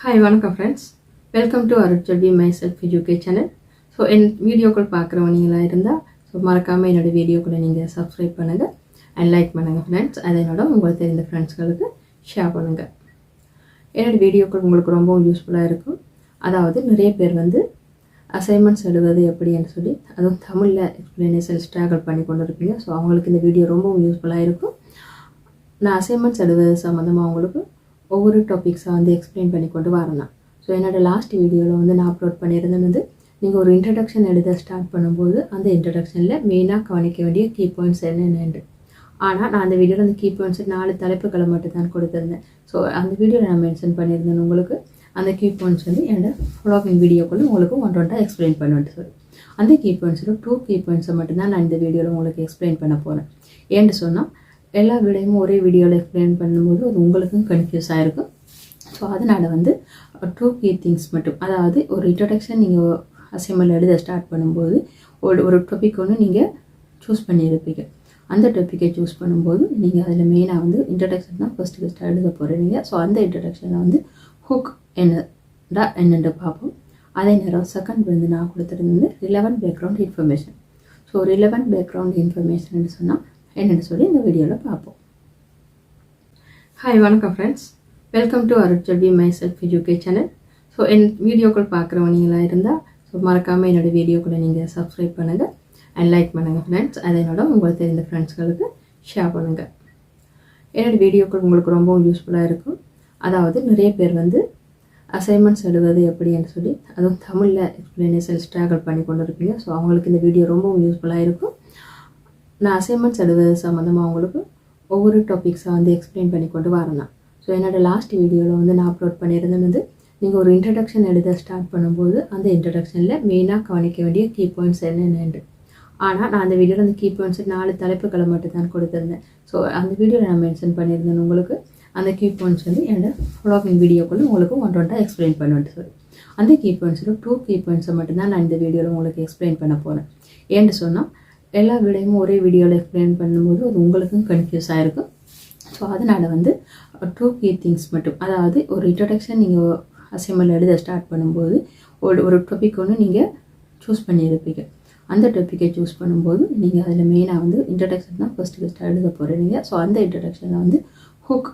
Hi வணக்கம் friends, welcome to Arutselvi my self educate channel. So என் வீடியோக்கள் பார்க்குறவங்களாக இருந்தால் மறக்காமல் என்னோடய வீடியோக்களை நீங்கள் சப்ஸ்கிரைப் பண்ணுங்கள் அண்ட் லைக் பண்ணுங்கள் ஃப்ரெண்ட்ஸ். அதனோட உங்களுக்கு தெரிந்த ஃப்ரெண்ட்ஸ்களுக்கு ஷேர் பண்ணுங்கள். என்னோடய வீடியோக்கள் உங்களுக்கு ரொம்பவும் யூஸ்ஃபுல்லாக இருக்கும். அதாவது நிறைய பேர் அசைன்மெண்ட்ஸ் எழுதுவது எப்படின்னு சொல்லி அதுவும் தமிழில் எக்ஸ்பிளனேஷன் ஸ்ட்ரகிள் பண்ணி கொண்டு இருப்பீங்க. ஸோ அவங்களுக்கு இந்த வீடியோ ரொம்பவும் யூஸ்ஃபுல்லாக இருக்கும். நான் அசைன்மெண்ட்ஸ் எழுதுவது சம்மந்தமாக அவங்களுக்கு ஒவ்வொரு டாபிக்ஸாக எக்ஸ்பிளைன் பண்ணி கொண்டு வரலாம். ஸோ என்னோடய லாஸ்ட் வீடியோவில் நான் அப்லோட் பண்ணியிருந்தேன் நீங்கள் ஒரு இன்ட்ரடக்ஷன் எழுத ஸ்டார்ட் பண்ணும்போது அந்த இன்ட்ரடக்ஷனில் மெயினாக கவனிக்க வேண்டிய கீ பாயிண்ட்ஸ் என்னென்னு. ஆனால் நான் அந்த வீடியோவில் அந்த கீ பாயிண்ட்ஸ் 4 தலைப்புகளை மட்டும் தான் கொடுத்துருந்தேன். ஸோ அந்த வீடியோவில் நான் மென்ஷன் பண்ணியிருந்தேன் உங்களுக்கு அந்த கீ பாயிண்ட்ஸ் என்னோட ஃபாலோவிங் வீடியோக்குள்ளே உங்களுக்கு ஒன்றா எக்ஸ்பிளைன் பண்ணுவேன் சொல்லி. அந்த கீ பாயிண்ட்ஸில் 2 கீ பாயிண்ட்ஸை மட்டும்தான் நான் இந்த வீடியோவில் உங்களுக்கு எக்ஸ்பிளைன் பண்ண போகிறேன். ஏன்னு சொன்னால் எல்லா விடையும் ஒரே வீடியோவில் எக்ஸ்பிளைன் பண்ணும்போது அது உங்களுக்கும் கன்ஃபியூஸ் ஆகிருக்கும். ஸோ அதனால் 2 கீ திங்ஸ் மட்டும், அதாவது ஒரு இன்ட்ரடக்ஷன் நீங்கள் அசைன்மெண்ட் எழுத ஸ்டார்ட் பண்ணும்போது ஒரு டாபிக் ஒன்று நீங்கள் சூஸ் பண்ணியிருப்பீங்க. அந்த டாப்பிக்கை சூஸ் பண்ணும்போது நீங்கள் அதில் மெயினாக இன்ட்ரடக்ஷன் தான் ஃபஸ்ட்டு எழுத போகிறீங்க. ஸோ அந்த இன்ட்ரடக்ஷனில் ஹுக் என்னென்று பார்ப்போம். அதே நேரம் செகண்ட் நான் கொடுத்துருந்தது relevant background information. So relevant background information சொன்னால் என்னென்னு சொல்லி இந்த வீடியோவில் பார்ப்போம். ஹாய் வணக்கம் friends, welcome to Arutselvi my self educate channel. So என் வீடியோக்கள் பார்க்குறவங்களாக இருந்தால் மறக்காமல் என்னோடய வீடியோக்களை நீங்கள் சப்ஸ்கிரைப் பண்ணுங்கள் அண்ட் லைக் பண்ணுங்கள் ஃப்ரெண்ட்ஸ். அதனோட உங்களுக்கு தெரிந்த ஃப்ரெண்ட்ஸ்களுக்கு ஷேர் பண்ணுங்கள். என்னோடய வீடியோக்கள் உங்களுக்கு ரொம்பவும் யூஸ்ஃபுல்லாக இருக்கும். அதாவது நிறைய பேர் அசைன்மெண்ட்ஸ் எழுதுவது எப்படின்னு சொல்லி அதுவும் தமிழில் எக்ஸ்பிளனேஷன் ஸ்ட்ரகிள் பண்ணி கொண்டு இருப்பீங்க. ஸோ அவங்களுக்கு இந்த வீடியோ ரொம்பவும் யூஸ்ஃபுல்லாக இருக்கும். நான் அசைன்மெண்ட்ஸ் எழுதுவது சம்மந்தமாக அவங்களுக்கு ஒவ்வொரு டாபிக்ஸாக எக்ஸ்பிளைன் பண்ணி கொண்டு வரலாம். ஸோ என்னோடய லாஸ்ட் வீடியோவில் நான் அப்லோட் பண்ணியிருந்தேன் நீங்கள் ஒரு இன்ட்ரடக்ஷன் எழுத ஸ்டார்ட் பண்ணும்போது அந்த இன்ட்ரடக்ஷனில் மெயினாக கவனிக்க வேண்டிய கீ பாயிண்ட்ஸ் என்னென்னு. ஆனால் நான் அந்த வீடியோவில் அந்த கீ பாயிண்ட்ஸ் 4 தலைப்புகளை மட்டும் தான் கொடுத்துருந்தேன். ஸோ அந்த வீடியோவில் நான் மென்ஷன் பண்ணியிருந்தேன் உங்களுக்கு அந்த கீ பாயிண்ட்ஸ் என்னோட ஃபாலோவிங் வீடியோக்குள்ளே உங்களுக்கு ஒன்றா எக்ஸ்பிளைன் பண்ணுவேன் சொல்லி. அந்த கீ பாயிண்ட்ஸில் 2 கீ பாயிண்ட்ஸை மட்டும்தான் நான் இந்த வீடியோவில் உங்களுக்கு எக்ஸ்பிளைன் பண்ண போகிறேன். ஏன்னு சொன்னால் எல்லா விடையும் ஒரே வீடியோவில் எக்ஸ்பிளைன் பண்ணும்போது அது உங்களுக்கும் கன்ஃபியூஸ் ஆகிருக்கும். ஸோ அதனால் 2 கீ திங்ஸ் மட்டும், அதாவது ஒரு இன்ட்ரடக்ஷன் நீங்கள் அசைன்மெண்ட் எழுத ஸ்டார்ட் பண்ணும்போது ஒரு டாபிக் ஒன்று நீங்கள் சூஸ் பண்ணியிருப்பீங்க. அந்த டாப்பிக்கை சூஸ் பண்ணும்போது நீங்கள் அதில் மெயினாக இன்ட்ரடக்ஷன் தான் ஃபஸ்ட்டு எழுத போகிறீங்க. ஸோ அந்த இன்ட்ரடக்ஷனில் ஹுக்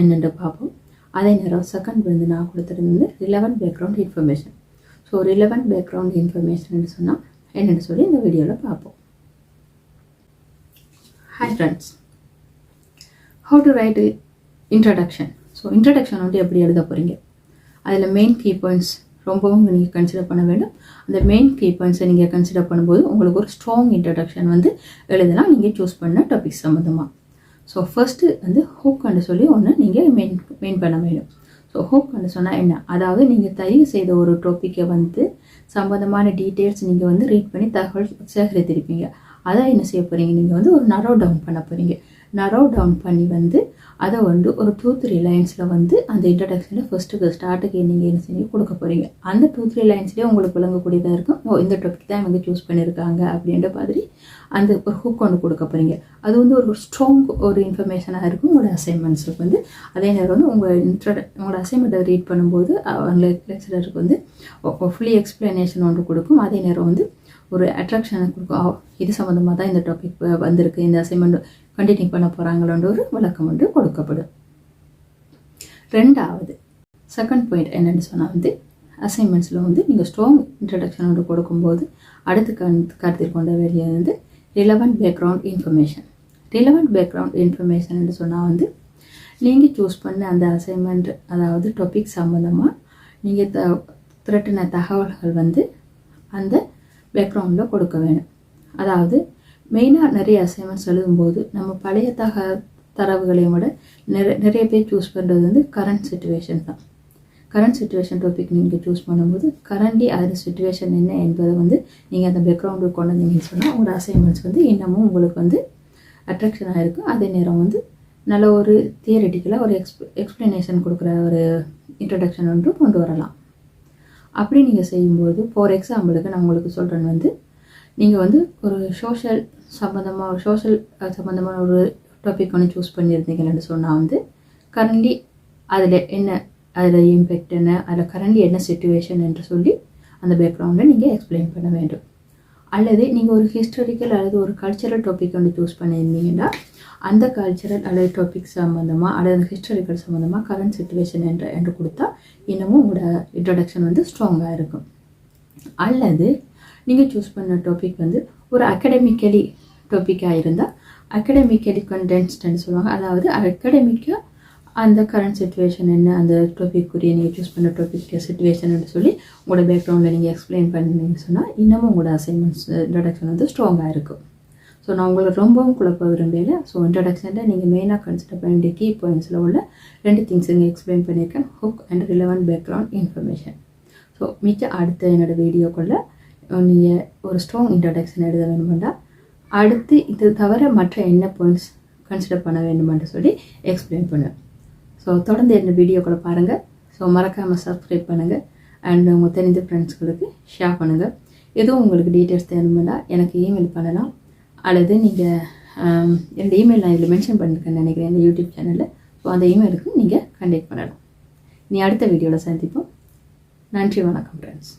என்னென்று பார்ப்போம். அதே நேரம் செகண்ட் நான் கொடுத்துருந்தது relevant background information. So relevant background information சொன்னால் என்னென்னு சொல்லி இந்த வீடியோவில் பார்ப்போம். Hi friends, how to write introduction. So introduction எப்படி எழுத போகிறீங்க, அதில் மெயின் கீ பாயிண்ட்ஸ் ரொம்பவும் நீங்கள் கன்சிடர் பண்ண வேண்டும். அந்த மெயின் கீ பாயிண்ட்ஸை நீங்கள் கன்சிடர் பண்ணும்போது உங்களுக்கு ஒரு ஸ்ட்ராங் இன்ட்ரடக்ஷன் எழுதலாம் நீங்கள் சூஸ் பண்ண டாபிக் சம்மந்தமாக. ஸோ ஃபஸ்ட்டு ஹூக்னு சொல்லி ஒன்று நீங்கள் மெயின் பண்ண வேண்டும். ஸோ ஹூக்னு சொன்னால் என்ன, அதாவது நீங்கள் தயவு செய்த ஒரு டாப்பிக்கை சம்பந்தமான டீட்டெயில்ஸ் நீங்கள் ரீட் பண்ணி தகவல் சேகரித்திருப்பீங்க. அதை என்ன செய்ய போகிறீங்க, நீங்கள் ஒரு நரோ டவுன் பண்ண போகிறீங்க. நரோ டவுன் பண்ணி அதை ஒரு 2-3 லைன்ஸில் அந்த இன்ட்ரடக்ஷனில் ஃபஸ்ட்டுக்கு ஸ்டார்ட்டுக்கு நீங்கள் என்ன செய்ய கொடுக்க போகிறீங்க. அந்த 2-3 லைன்ஸ்லேயே உங்களுக்கு விளங்கக்கூடியதாக இருக்கும். இந்த டாபிக் தான் இவங்க சூஸ் பண்ணியிருக்காங்க அப்படின்ற மாதிரி அந்த ஒரு ஹுக் ஒன்று கொடுக்க போகிறீங்க. அது ஒரு ஸ்ட்ராங் ஒரு இன்ஃபர்மேஷனாக இருக்கும் உங்களோட அசைன்மெண்ட்ஸுக்கு. அதே நேரம் உங்களோட அசைன்மெண்ட்டை ரீட் பண்ணும்போது அவங்க லெக்சரருக்கு ஃபுல்லி எக்ஸ்பிளனேஷன் ஒன்று கொடுக்கும். அதே நேரம் ஒரு அட்ராக்ஷனை கொடுக்கும். இது சம்மந்தமாக தான் இந்த டாபிக் வந்திருக்கு, இந்த அசைன்மெண்ட் கண்டினியூ பண்ண போகிறாங்களோன்ற ஒரு விளக்கம் ஒன்று கொடுக்கப்படும். ரெண்டாவது செகண்ட் பாயிண்ட் என்னென்னு சொன்னால் அசைன்மெண்ட்ஸில் நீங்கள் ஸ்ட்ராங் இன்ட்ரடக்ஷன் ஒன்று கொடுக்கும்போது அடுத்து கருத்தில் கொண்ட வேண்டியது relevant background information. Relevant background information சொன்னால் நீங்கள் சூஸ் பண்ண அந்த அசைன்மெண்ட், அதாவது டாபிக் சம்மந்தமாக நீங்கள் திரட்டின தகவல்கள் அந்த பேக்ரவுண்டில் கொடுக்க வேணும். அதாவது மெயினாக நிறைய அசைன்மெண்ட்ஸ் எழுதும்போது நம்ம பழைய தரவுகளையும் விட நிறைய பேர் சூஸ் பண்ணுறது கரண்ட் சிச்சுவேஷன் தான். கரண்ட் சிச்சுவேஷன் டாபிக் நீங்கள் சூஸ் பண்ணும்போது கரண்ட்லி அது சுச்சுவேஷன் என்ன என்பதை நீங்கள் அந்த பேக்ரவுண்டுக்கு கொண்டு வந்தீங்கன்னு சொன்னால் உங்களோட அசைன்மெண்ட்ஸ் இன்னமும் உங்களுக்கு அட்ராக்ஷனாக இருக்கும். அதே நேரம் நல்ல ஒரு தியரிட்டிக்கலாக ஒரு எக்ஸ்ப்ளனேஷன் கொடுக்குற ஒரு இன்ட்ரடக்ஷன் ஒன்று கொண்டு வரலாம். அப்படி நீங்கள் செய்யும்போது ஃபார் எக்ஸாம்பிளுக்கு நான் உங்களுக்கு சொல்கிறேன் நீங்கள் ஒரு சோஷியல் சம்மந்தமான ஒரு டாபிக் ஒன்று சூஸ் பண்ணியிருந்தீங்கன்னு சொன்னால் கரண்ட்லி அதில் என்ன அதில் இம்பேக்ட் என்ன, அதில் கரண்ட்லி என்ன சிச்சுவேஷன் என்று சொல்லி அந்த பேக்ரவுண்டை நீங்கள் எக்ஸ்பிளைன் பண்ண வேண்டும். அல்லது நீங்கள் ஒரு ஹிஸ்டாரிக்கல் அல்லது ஒரு கல்ச்சரல் டாபிக் வந்து சூஸ் பண்ணியிருந்தீங்கன்னா அந்த கல்ச்சரல் அல்லது டாபிக் சம்மந்தமாக அல்லது ஹிஸ்டாரிக்கல் சம்மந்தமாக கரண்ட் சிச்சுவேஷன் என்று கொடுத்தா இன்னமும் உங்களோட இன்ட்ரடக்ஷன் வந்து ஸ்ட்ராங்காக இருக்கும். அல்லது நீங்கள் சூஸ் பண்ண டாபிக் வந்து ஒரு அகடமிக்கலி டாப்பிக்காக இருந்தால் அகடமிக்கலி கண்டென்ஸ்ட்னு சொல்லுவாங்க. அதாவது அகடமிக்காக அந்த கரண்ட் சிச்சுவேஷன் என்ன, அந்த டாபிக்குரிய நீங்கள் சூஸ் பண்ண டாபிக் சிச்சுவேஷன் சொல்லி உங்களோட பேக்ரவுண்டில் நீங்கள் எக்ஸ்பிளைன் பண்ணீங்கன்னு சொன்னால் இன்னமும் உங்களோட அசைன்மெண்ட்ஸ் இன்ட்ரடக்ஷன் வந்து ஸ்ட்ராங்காக இருக்கும். ஸோ நான் உங்களுக்கு ரொம்பவும் குழப்ப விரும்பல. ஸோ இன்ட்ரடக்ஷனில் நீங்கள் மெயினாக கன்சிடர் பண்ண வேண்டிய கீ பாயிண்ட்ஸில் உள்ள 2 திங்ஸ் இங்கே எக்ஸ்பிளைன் பண்ணியிருக்கேன், hook and relevant background information. So மிச்சம் அடுத்த என்னோடய வீடியோக்குள்ளே நீங்கள் ஒரு ஸ்ட்ராங் இன்ட்ரடக்ஷன் எழுத வேணுமெண்டா அடுத்து இது தவிர மற்ற என்ன பாயிண்ட்ஸ் கன்சிடர் பண்ண வேண்டுமென்று சொல்லி எக்ஸ்பிளைன் பண்ணுவேன். ஸோ தொடர்ந்து என்ன வீடியோக்களை பாருங்கள். ஸோ மறக்காமல் சப்ஸ்கிரைப் பண்ணுங்கள் அண்ட் உங்கள் தெரிஞ்ச ஃப்ரெண்ட்ஸ்களுக்கு ஷேர் பண்ணுங்கள். எதுவும் உங்களுக்கு டீட்டெயில்ஸ் தேவைன்னா எனக்கு இமெயில் பண்ணலாம், அல்லது நீங்கள் என்னோடய இமெயில் நான் இதில் மென்ஷன் பண்ணியிருக்கேன்னு நினைக்கிறேன் இந்த யூடியூப் சேனலில். ஸோ அந்த இமெயிலுக்கு நீங்கள் கண்டெக்ட் பண்ணலாம். அடுத்த வீடியோவில் சந்திப்போம். நன்றி, வணக்கம் ஃப்ரெண்ட்ஸ்.